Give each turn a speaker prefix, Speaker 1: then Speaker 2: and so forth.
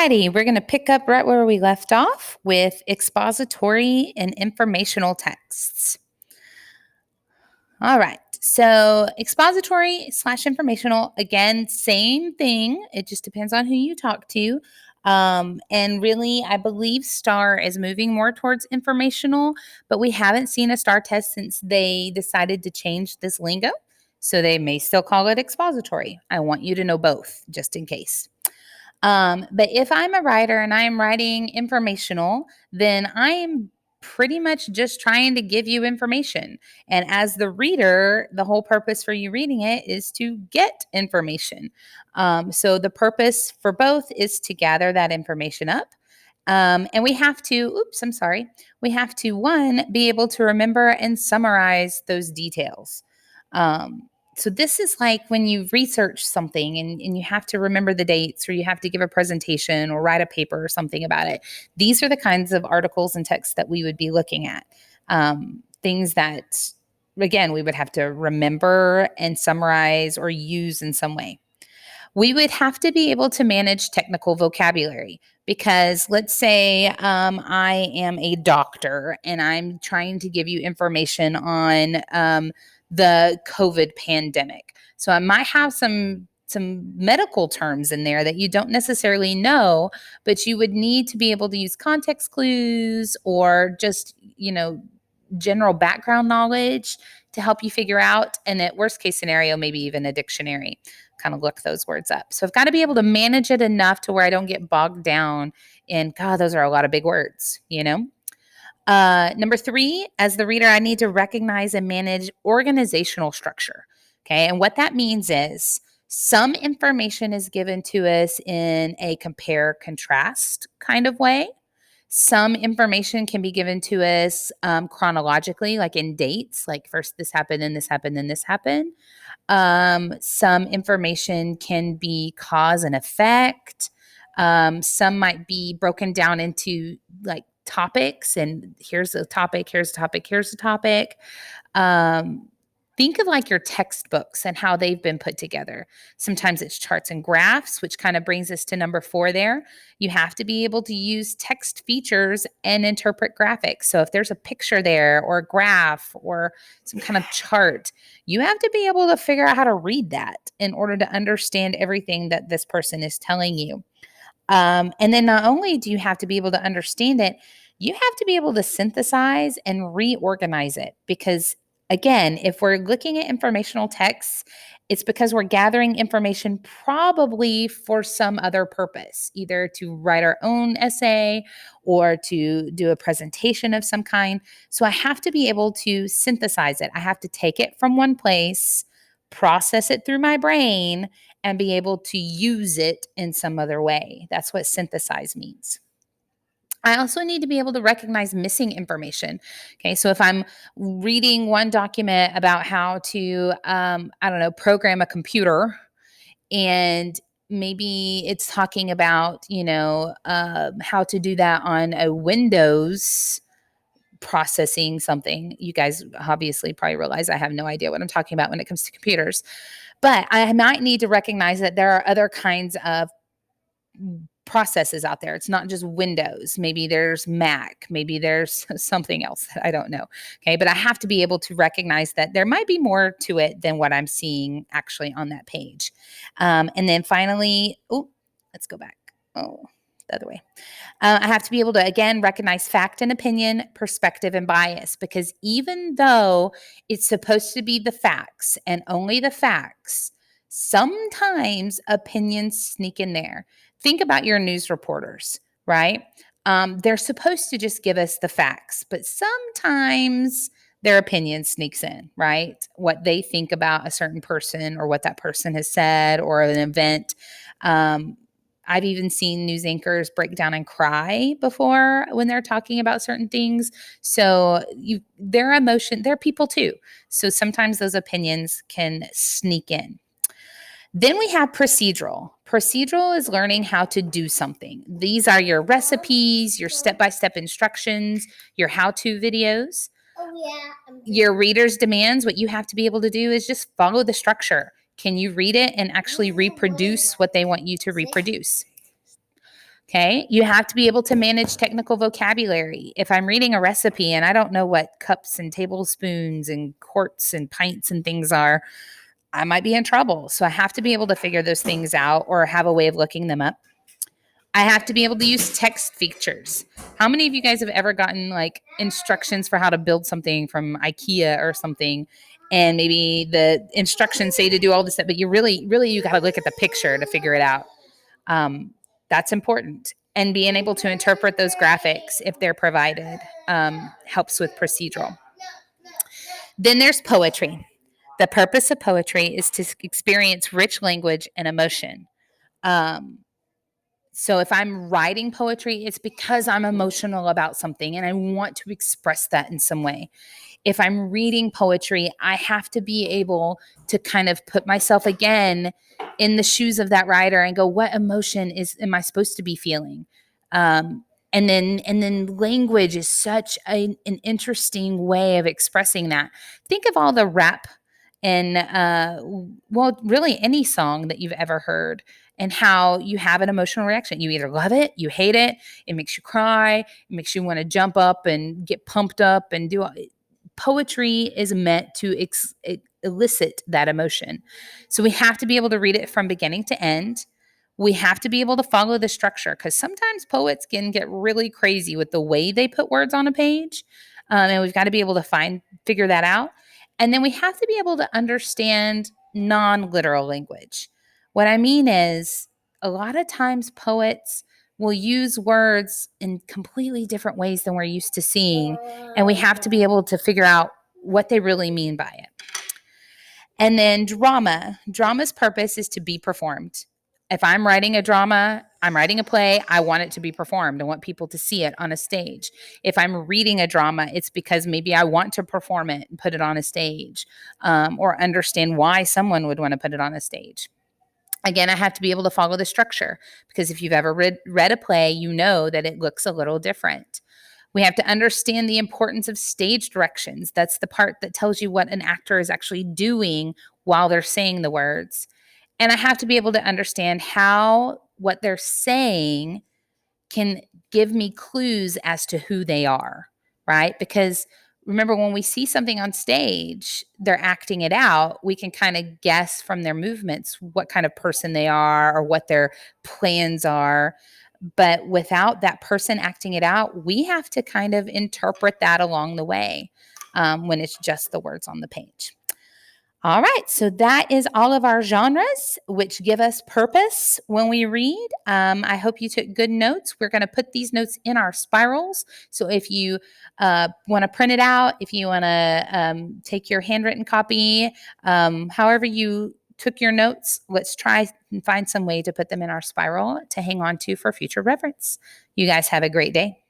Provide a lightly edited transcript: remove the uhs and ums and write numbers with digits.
Speaker 1: righty, we're going to pick up right where we left off with expository and informational texts. All right, so expository / informational, again, same thing. It just depends on who you talk to. And really, I believe STAR is moving more towards informational, but we haven't seen a STAR test since they decided to change this lingo. So they may still call it expository. I want you to know both, just in case. But if I'm a writer and I'm writing informational, then I am pretty much just trying to give you information. And as the reader, the whole purpose for you reading it is to get information. So the purpose for both is to gather that information up. And we have to, we have to, one, be able to remember and summarize those details. So this is like when you research something and you have to remember the dates, or you have to give a presentation or write a paper or something about it. These are the kinds of articles and texts that we would be looking at. Things that, again, we would have to remember and summarize or use in some way. We would have to be able to manage technical vocabulary, because let's say I am a doctor and I'm trying to give you information on the COVID pandemic. So I might have some medical terms in there that you don't necessarily know, but you would need to be able to use context clues or just, general background knowledge to help you figure out. And at worst case scenario, maybe even a dictionary, kind of look those words up. So I've got to be able to manage it enough to where I don't get bogged down in, God, those are a lot of big words, Number 3, as the reader, I need to recognize and manage organizational structure. Okay. And what that means is some information is given to us in a compare contrast kind of way. Some information can be given to us chronologically, like in dates, like first this happened, then this happened, then this happened. Some information can be cause and effect. Some might be broken down into like topics, and here's a topic, here's a topic, here's a topic. Think of like your textbooks and how they've been put together. Sometimes it's charts and graphs, which kind of brings us to number 4 there. You have to be able to use text features and interpret graphics. So if there's a picture there or a graph or some kind of chart, you have to be able to figure out how to read that in order to understand everything that this person is telling you. And then not only do you have to be able to understand it, you have to be able to synthesize and reorganize it, because again, if we're looking at informational texts, it's because we're gathering information probably for some other purpose, either to write our own essay or to do a presentation of some kind. So I have to be able to synthesize it. I have to take it from one place, process it through my brain, and be able to use it in some other way. That's what synthesize means. I also need to be able to recognize missing information. Okay, so if I'm reading one document about how to, program a computer, and maybe it's talking about, how to do that on a Windows processing something. You guys obviously probably realize I have no idea what I'm talking about when it comes to computers, but I might need to recognize that there are other kinds of processes out there. It's not just Windows. Maybe there's Mac. Maybe there's something else that I don't know. Okay. But I have to be able to recognize that there might be more to it than what I'm seeing actually on that page. And then finally, let's go back. The other way. I have to be able to, again, recognize fact and opinion, perspective and bias, because even though it's supposed to be the facts and only the facts, sometimes opinions sneak in there. Think about your news reporters, right? They're supposed to just give us the facts, but sometimes their opinion sneaks in, right? What they think about a certain person or what that person has said or an event. I've even seen news anchors break down and cry before when they're talking about certain things. So their emotion, they're people too. So sometimes those opinions can sneak in. Then we have procedural. Procedural is learning how to do something. These are your recipes, your step-by-step instructions, your how-to videos. Your reader's demands, what you have to be able to do is just follow the structure. Can you read it and actually reproduce what they want you to reproduce? Okay. You have to be able to manage technical vocabulary. If I'm reading a recipe and I don't know what cups and tablespoons and quarts and pints and things are, I might be in trouble. So I have to be able to figure those things out or have a way of looking them up. I have to be able to use text features. How many of you guys have ever gotten like instructions for how to build something from IKEA or something? And maybe the instructions say to do all this stuff, but you really, you got to look at the picture to figure it out. Um, that's important. And being able to interpret those graphics if they're provided helps with procedural. Then there's poetry. The purpose of poetry is to experience rich language and emotion. Um, so if I'm writing poetry, it's because I'm emotional about something and I want to express that in some way. If I'm reading poetry, I have to be able to kind of put myself again in the shoes of that writer and go, what emotion am I supposed to be feeling? Um, and then language is such an interesting way of expressing that. Think of all the rap and well, really any song that you've ever heard and how you have an emotional reaction. You either love it, you hate it, it makes you cry, it makes you want to jump up and get pumped up and do poetry is meant to elicit that emotion. So we have to be able to read it from beginning to end. We have to be able to follow the structure because sometimes poets can get really crazy with the way they put words on a page. And we've got to be able to figure that out. And then we have to be able to understand non literal language. What I mean is, a lot of times poets will use words in completely different ways than we're used to seeing. And we have to be able to figure out what they really mean by it. And then drama. Drama's purpose is to be performed. If I'm writing a drama, I'm writing a play, I want it to be performed. I want people to see it on a stage. If I'm reading a drama, it's because maybe I want to perform it and put it on a stage or understand why someone would want to put it on a stage. Again, I have to be able to follow the structure because if you've ever read a play, you know that it looks a little different. We have to understand the importance of stage directions. That's the part that tells you what an actor is actually doing while they're saying the words. And I have to be able to understand how what they're saying can give me clues as to who they are, right? Because remember, when we see something on stage, they're acting it out, we can kind of guess from their movements what kind of person they are or what their plans are. But without that person acting it out, we have to kind of interpret that along the way when it's just the words on the page. All right, so that is all of our genres, which give us purpose when we read. I hope you took good notes. We're going to put these notes in our spirals. So if you want to print it out, if you want to take your handwritten copy, however you took your notes, let's try and find some way to put them in our spiral to hang on to for future reference. You guys have a great day.